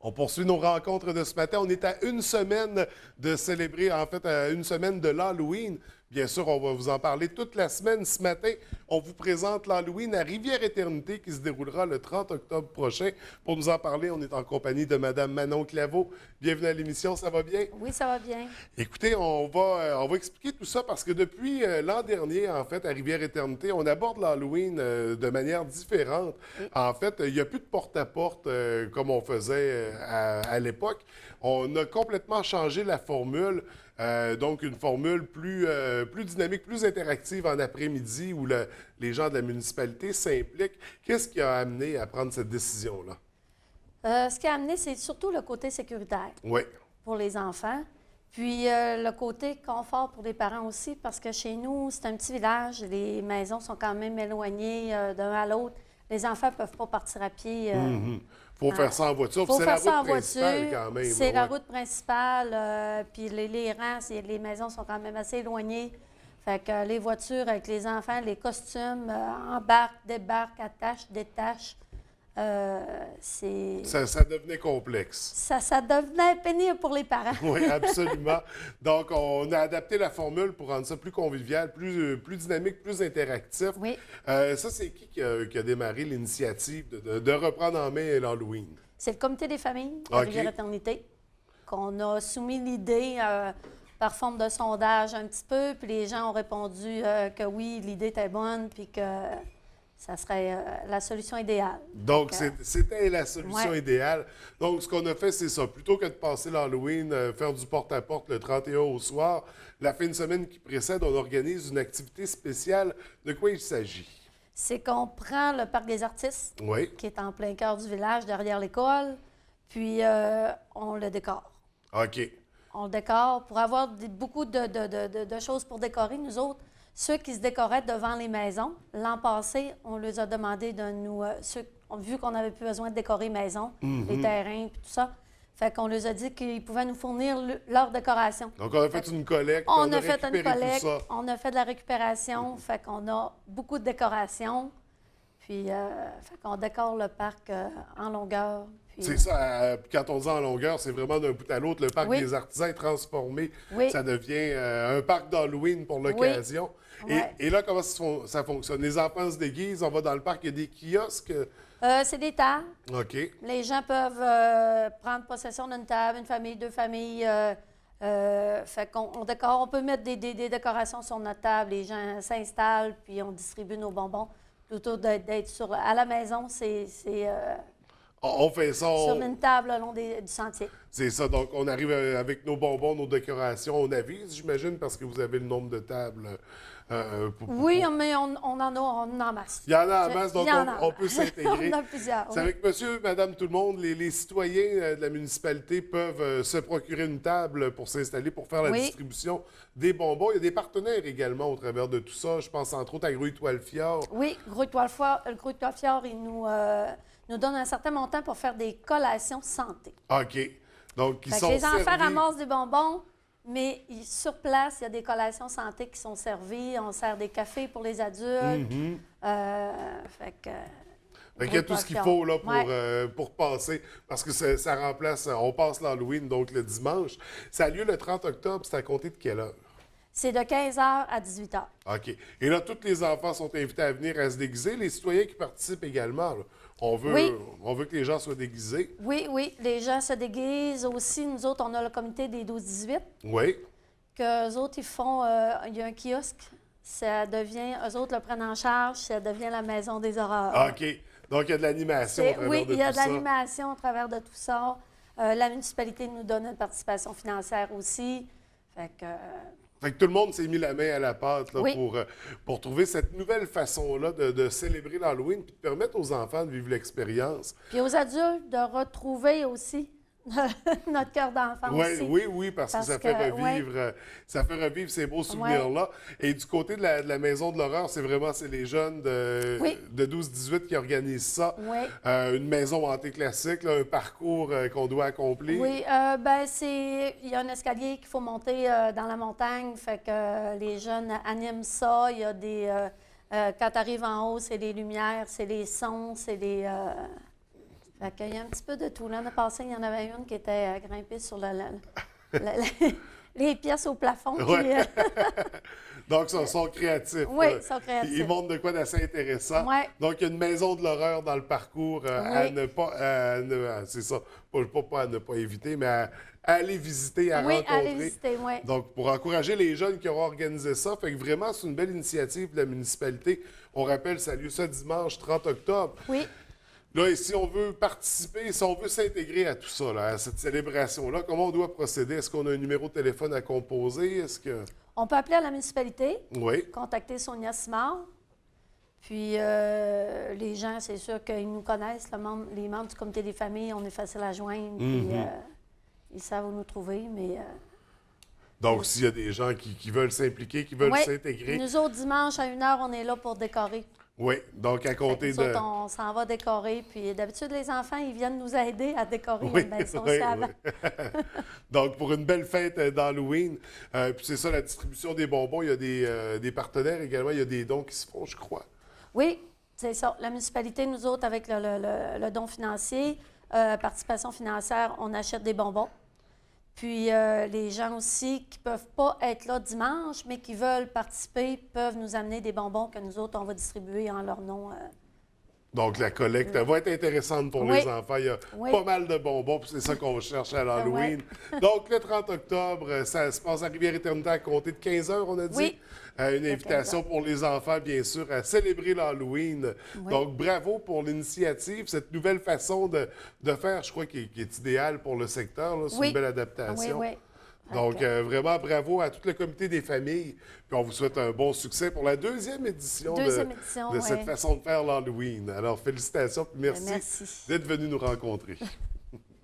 On poursuit nos rencontres de ce matin. On est à une semaine de célébrer, en fait, à une semaine de l'Halloween. Bien sûr, on va vous en parler toute la semaine. Ce matin, on vous présente l'Halloween à Rivière-Éternité qui se déroulera le 30 octobre prochain. Pour nous en parler, on est en compagnie de Mme Manon Claveau. Bienvenue à l'émission, ça va bien? Oui, ça va bien. Écoutez, on va expliquer tout ça parce que depuis l'an dernier, en fait, à Rivière-Éternité, on aborde l'Halloween de manière différente. Oui. En fait, il n'y a plus de porte-à-porte comme on faisait à l'époque. On a complètement changé la formule. Donc, une formule plus dynamique, plus interactive en après-midi où les gens de la municipalité s'impliquent. Qu'est-ce qui a amené à prendre cette décision-là? Ce qui a amené, c'est surtout le côté sécuritaire Oui. pour les enfants. Puis le côté confort pour les parents aussi, parce que chez nous, c'est un petit village. Les maisons sont quand même éloignées d'un à l'autre. Les enfants ne peuvent pas partir à pied. Il faut faire ça en voiture. Il faut C'est faire la ça en route principale voiture. quand même. C'est là, la ouais. route principale. Puis les rangs, les maisons sont quand même assez éloignées. Fait que les voitures avec les enfants, les costumes, embarquent, débarquent, attachent, détachent. Ça devenait complexe. Ça devenait pénible pour les parents. Oui, absolument. Donc, on a adapté la formule pour rendre ça plus convivial, plus dynamique, plus interactif. Oui. Ça, c'est qui a démarré l'initiative de reprendre en main l'Halloween? C'est le comité des familles de OK. Rivière-Éternité qu'on a soumis l'idée par forme de sondage un petit peu, puis les gens ont répondu que oui, l'idée était bonne, puis que ça serait la solution idéale. Donc, Donc, c'était la solution ouais. idéale. Donc, ce qu'on a fait, c'est ça. Plutôt que de passer l'Halloween, faire du porte-à-porte le 31 au soir, la fin de semaine qui précède, on organise une activité spéciale. De quoi il s'agit? C'est qu'on prend le parc des artistes, Oui. qui est en plein cœur du village, derrière l'école, puis on le décore. OK. On le décore pour avoir beaucoup de choses pour décorer. Nous autres, ceux qui se décoraient devant les maisons, l'an passé, on leur a demandé de nous... vu qu'on n'avait plus besoin de décorer maison, les terrains, puis tout ça, fait qu'on leur a dit qu'ils pouvaient nous fournir leur décoration. Donc, on a fait une collecte. On a fait récupéré une tout collecte, ça. on a fait de la récupération, fait qu'on a beaucoup de décorations, puis fait qu'on décore le parc en longueur. Puis, C'est ça, quand on dit en longueur, c'est vraiment d'un bout à l'autre. Le parc Oui. des artisans est transformé. Oui. Ça devient un parc d'Halloween pour l'occasion. Oui. Ouais. Et là, comment ça fonctionne? Les enfants se déguisent, on va dans le parc, il y a des kiosques. c'est des tables. OK. Les gens peuvent prendre possession d'une table, une famille, deux familles. Fait qu'on on décore, on peut mettre des décorations sur notre table. Les gens s'installent, puis on distribue nos bonbons. Plutôt d'être à la maison, c'est On fait ça. sur une table le long du sentier. C'est ça. Donc, on arrive avec nos bonbons, nos décorations. On avise, j'imagine, parce que vous avez le nombre de tables. Oui, mais on en a en masse. Il y en a en masse, donc Il y en a. on peut s'intégrer. On a plusieurs. C'est Oui. avec monsieur, madame, tout le monde, les citoyens de la municipalité peuvent se procurer une table pour s'installer, pour faire la Oui. distribution des bonbons. Il y a des partenaires également au travers de tout ça. Je pense entre autres à Grouille-Toile Fjord. Oui, le Grouille Toile Fjord, il nous donne un certain montant pour faire des collations santé. OK. Donc, ils Fait que sont les enfants servis. ramassent des bonbons, mais sur place, il y a des collations santé qui sont servies. On sert des cafés pour les adultes. Fait que... Fait qu'il y a tout ce qu'il faut là, pour passer, parce que ça remplace, on passe l'Halloween, donc le dimanche. Ça a lieu le 30 octobre, c'est à compter de quelle heure? C'est de 15h à 18h. OK. Et là, tous les enfants sont invités à venir à se déguiser. Les citoyens qui participent également, là. Oui. On veut que les gens soient déguisés. Oui, oui, les gens se déguisent aussi. Nous autres, on a le comité des 12-18, Oui. qu'eux autres, ils font... il y a un kiosque. Ça devient... Eux autres le prennent en charge. Ça devient la maison des horreurs. OK. Donc, il y a de l'animation au travers Oui, de il y a tout de ça. l'animation au travers de tout ça. La municipalité nous donne une participation financière aussi. Fait que... Fait que tout le monde s'est mis la main à la pâte là, Oui. pour trouver cette nouvelle façon-là de célébrer l'Halloween et de permettre aux enfants de vivre l'expérience. Puis aux adultes, de retrouver aussi notre cœur d'enfant aussi. Oui, parce que ça fait revivre, ça fait revivre ces beaux souvenirs-là. Et du côté de la Maison de l'horreur, c'est les jeunes de 12-18 qui organisent ça. Oui. Une maison hantée classique, là, un parcours qu'on doit accomplir. Oui, il y a un escalier qu'il faut monter dans la montagne, fait que les jeunes animent ça. Il y a quand tu arrives en haut, c'est les lumières, c'est les sons, c'est les... Fait qu'il y a un petit peu de tout. L'année passée, il y en avait une qui était grimpée sur les pièces au plafond. Ouais. Puis, Donc, ils sont créatifs. Oui, ils sont créatifs. Ils montrent de quoi d'assez intéressant. Ouais. Donc, il y a une maison de l'horreur dans le parcours à Oui. ne pas... c'est ça, pas à ne pas éviter, mais à aller visiter, à oui, rencontrer. allez visiter, oui. Donc, pour encourager les jeunes qui auront organisé ça, fait que vraiment, c'est une belle initiative de la municipalité. On rappelle, ça a lieu ça dimanche 30 octobre. Oui. Là, et si on veut participer, si on veut s'intégrer à tout ça, là, à cette célébration-là, comment on doit procéder? Est-ce qu'on a un numéro de téléphone à composer? Est-ce que... On peut appeler à la municipalité, Oui. contacter Sonia Simard. Puis les gens, c'est sûr qu'ils nous connaissent, les membres du comité des familles, on est facile à joindre. Puis ils savent où nous trouver, mais... Donc, s'il y a des gens qui veulent s'impliquer, qui veulent oui, s'intégrer. nous autres, dimanche, à 1h, on est là pour décorer. Oui, donc à compter Nous autres, on s'en va décorer. Puis d'habitude, les enfants, ils viennent nous aider à décorer Oui, la maison. oui, C'est avant. oui. Donc, pour une belle fête d'Halloween, puis c'est ça, la distribution des bonbons, il y a des partenaires également, il y a des dons qui se font, je crois. Oui, c'est ça. La municipalité, nous autres, avec le don financier, participation financière, on achète des bonbons. Puis les gens aussi qui ne peuvent pas être là dimanche, mais qui veulent participer, peuvent nous amener des bonbons que nous autres, on va distribuer en leur nom. Donc, la collecte va être intéressante pour les enfants. Il y a pas mal de bonbons, puis c'est ça qu'on cherche à l'Halloween. Donc, le 30 octobre, ça se passe à Rivière-Éternité à compter de 15 h, on a dit. Oui. Une invitation pour les enfants, bien sûr, à célébrer l'Halloween. Oui. Donc, bravo pour l'initiative, cette nouvelle façon de faire, je crois, qui est idéale pour le secteur. Là. C'est une belle adaptation. Oui, oui. Donc, vraiment, bravo à tout le comité des familles. Puis on vous souhaite un bon succès pour la deuxième édition de cette façon de faire l'Halloween. Alors, félicitations. Merci, Merci d'être venu nous rencontrer.